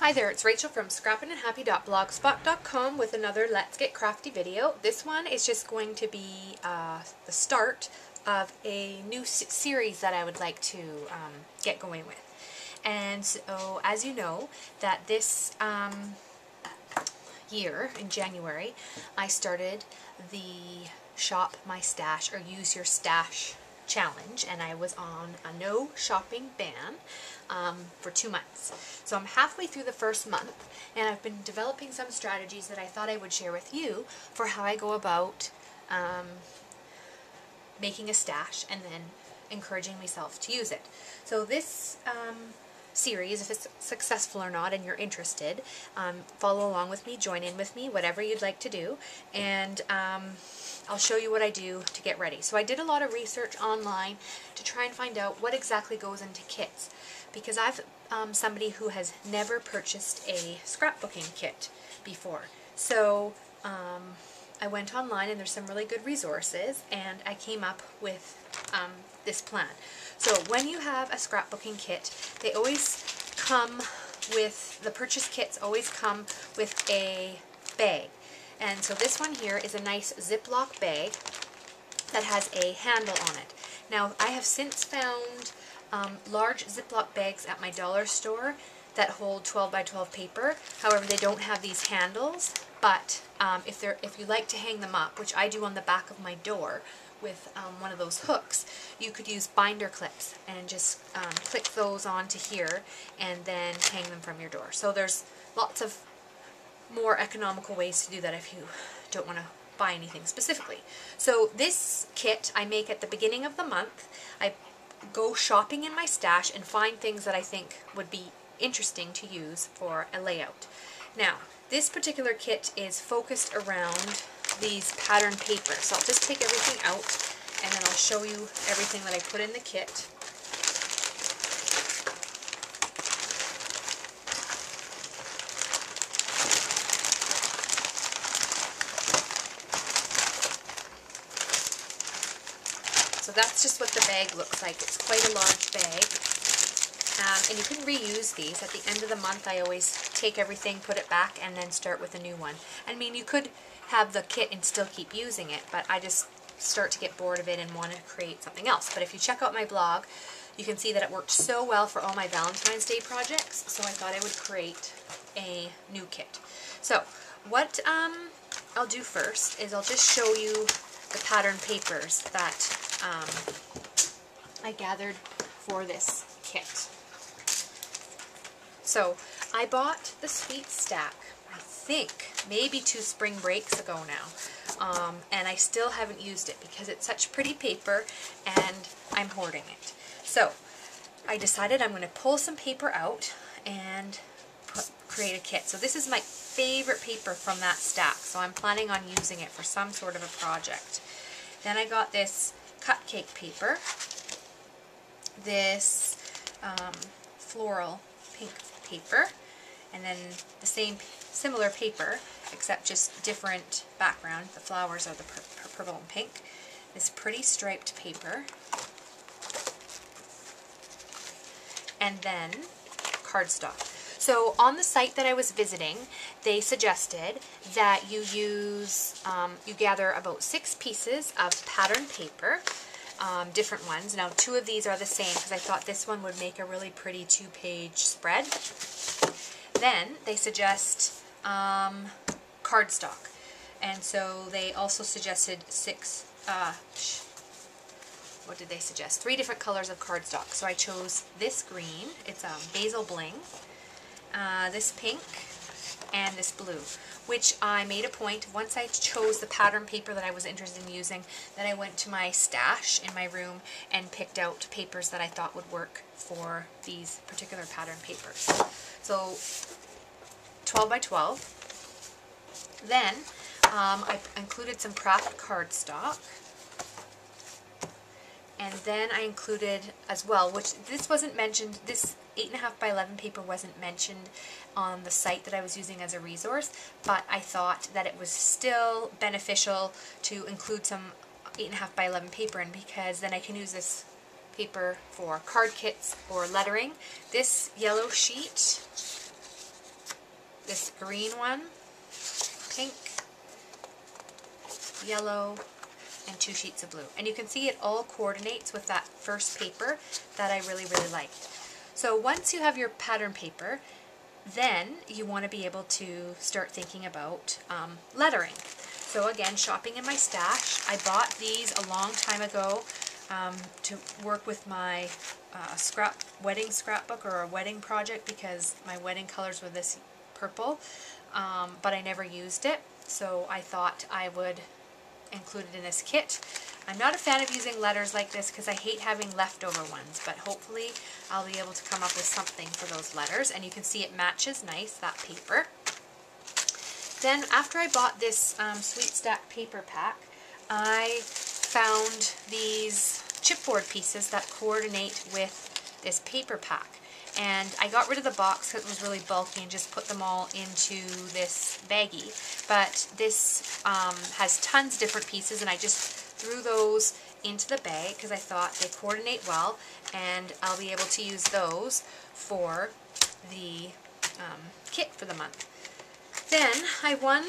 Hi there, it's Rachel from scrappingandhappy.blogspot.com with another Let's Get Crafty video. This one is just going to be the start of a new series that I would like to get going with. And so, as you know, that this year, in January, I started the Shop My Stash or Use Your Stash challenge, and I was on a no shopping ban for 2 months. So I'm halfway through the first month, and I've been developing some strategies that I thought I would share with you for how I go about making a stash and then encouraging myself to use it. So this series, if it's successful or not and you're interested, follow along with me, join in with me, whatever you'd like to do, and I'll show you what I do to get ready. So I did a lot of research online to try and find out what exactly goes into kits, because I've somebody who has never purchased a scrapbooking kit before. So I went online, and there's some really good resources, and I came up with this plan. So when you have a scrapbooking kit, they always come with, the purchase kits always come with a bag. And so this one here is a nice Ziploc bag that has a handle on it. Now, I have since found large Ziploc bags at my dollar store that hold 12 by 12 paper. However, they don't have these handles, but if you like to hang them up, which I do on the back of my door with one of those hooks, you could use binder clips and just click those onto here and then hang them from your door. So there's lots of more economical ways to do that if you don't want to buy anything specifically. So this kit I make at the beginning of the month. I go shopping in my stash and find things that I think would be interesting to use for a layout. Now, this particular kit is focused around these pattern papers. So I'll just take everything out and then I'll show you everything that I put in the kit. So that's just what the bag looks like. It's quite a large bag. And you can reuse these. At the end of the month, I always take everything, put it back, and then start with a new one. I mean, you could have the kit and still keep using it, but I just start to get bored of it and want to create something else. But if you check out my blog, you can see that it worked so well for all my Valentine's Day projects, so I thought I would create a new kit. So what I'll do first is I'll just show you the pattern papers that I gathered for this kit. So I bought the Sweet Stack, I think maybe 2 spring breaks ago now, and I still haven't used it because it's such pretty paper and I'm hoarding it. So I decided I'm going to pull some paper out and create a kit. So this is my favorite paper from that stack, so I'm planning on using it for some sort of a project. Then I got this cupcake paper, this floral pink paper, and then the similar paper except just different background. The flowers are the purple and pink. This pretty striped paper, and then cardstock. So on the site that I was visiting, they suggested that you use, you gather about 6 pieces of pattern paper, different ones. Now 2 of these are the same because I thought this one would make a really pretty 2-page spread. Then they suggest cardstock, and so they also suggested 6, what did they suggest? 3 different colors of cardstock. So I chose this green, it's Basil Bling, this pink, and this blue, which I made a point, once I chose the pattern paper that I was interested in using, then I went to my stash in my room and picked out papers that I thought would work for these particular pattern papers. So 12 by 12. Then I included some craft cardstock. And then I included as well, which this wasn't mentioned, this 8.5 by 11 paper wasn't mentioned on the site that I was using as a resource, but I thought that it was still beneficial to include some 8.5 by 11 paper in, because then I can use this paper for card kits or lettering. This yellow sheet this green one, pink, yellow, and 2 sheets of blue. And you can see it all coordinates with that first paper that I really, really liked. So once you have your pattern paper, then you want to be able to start thinking about lettering. So again, shopping in my stash. I bought these a long time ago to work with my wedding scrapbook or a wedding project, because my wedding colors were this purple, but I never used it. So I thought I would include it in this kit. I'm not a fan of using letters like this because I hate having leftover ones, but hopefully I'll be able to come up with something for those letters. And you can see it matches nice, that paper. Then after I bought this Sweet Stack paper pack, I found these chipboard pieces that coordinate with this paper pack. And I got rid of the box because it was really bulky and just put them all into this baggie. But this has tons of different pieces, and I just threw those into the bag because I thought they coordinate well, and I'll be able to use those for the kit for the month. Then I won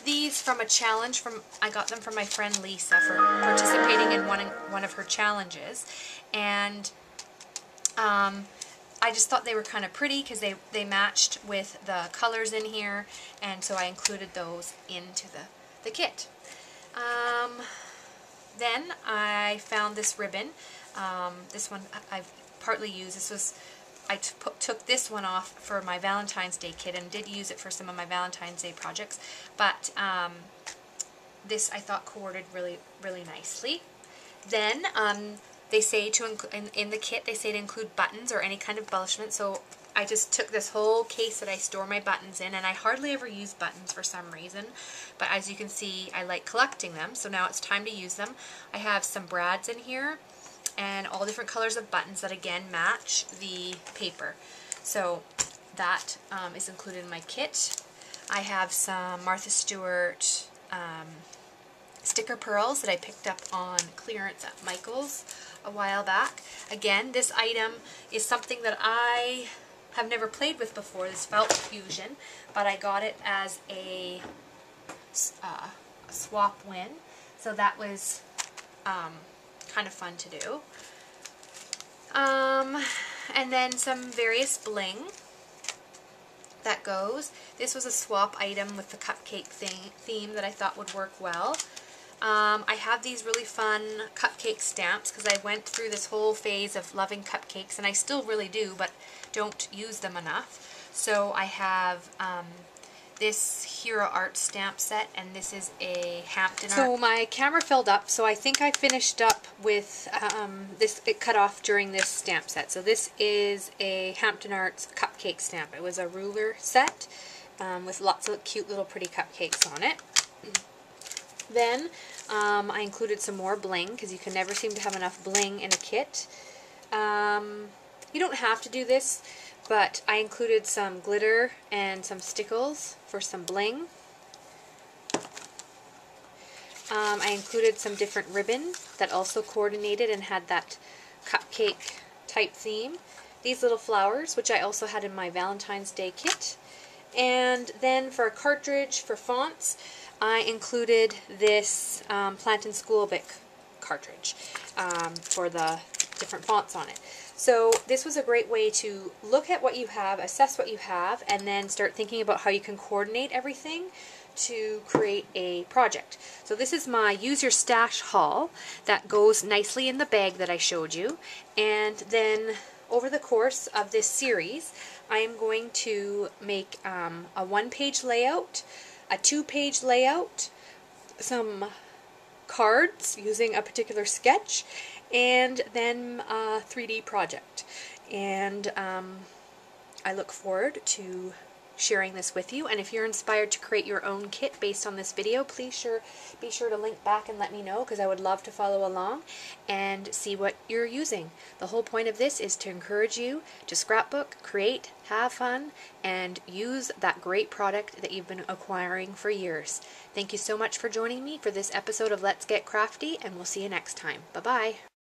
these from a challenge I got them from my friend Lisa for participating in one of her challenges, and I just thought they were kind of pretty because they matched with the colors in here, and so I included those into the kit. Then I found this ribbon. This one I've partly used. I took this one off for my Valentine's Day kit and did use it for some of my Valentine's Day projects, but this I thought coordinated really, really nicely. Then they say in the kit, they say to include buttons or any kind of embellishment, so I just took this whole case that I store my buttons in, and I hardly ever use buttons for some reason, but as you can see, I like collecting them, so now it's time to use them. I have some brads in here, and all different colors of buttons that again match the paper. So that is included in my kit. I have some Martha Stewart sticker pearls that I picked up on clearance at Michael's a while back. Again, this item is something that I have never played with before, this felt fusion, but I got it as a swap win, so that was kind of fun to do. And then some various bling that goes. This was a swap item with the cupcake theme that I thought would work well. I have these really fun cupcake stamps because I went through this whole phase of loving cupcakes, and I still really do, but don't use them enough. So I have this Hero Art stamp set, and this is a Hampton Art. So my camera filled up, so I think I finished up with this. It cut off during this stamp set. So this is a Hampton Arts cupcake stamp. It was a ruler set with lots of cute little pretty cupcakes on it. Then I included some more bling because you can never seem to have enough bling in a kit. You don't have to do this, but I included some glitter and some stickles for some bling. I included some different ribbon that also coordinated and had that cupcake type theme. These little flowers, which I also had in my Valentine's Day kit. And then for a cartridge for fonts, I included this Plant and School Bic cartridge for the different fonts on it. So this was a great way to look at what you have, assess what you have, and then start thinking about how you can coordinate everything to create a project. So this is my Use Your Stash haul that goes nicely in the bag that I showed you. And then over the course of this series, I am going to make a one-page layout, a two-page layout, some cards using a particular sketch, and then a 3D project. And I look forward to sharing this with you, and if you're inspired to create your own kit based on this video, please be sure to link back and let me know, because I would love to follow along and see what you're using. The whole point of this is to encourage you to scrapbook, create, have fun, and use that great product that you've been acquiring for years. Thank you so much for joining me for this episode of Let's Get Crafty, and we'll see you next time. Bye-bye.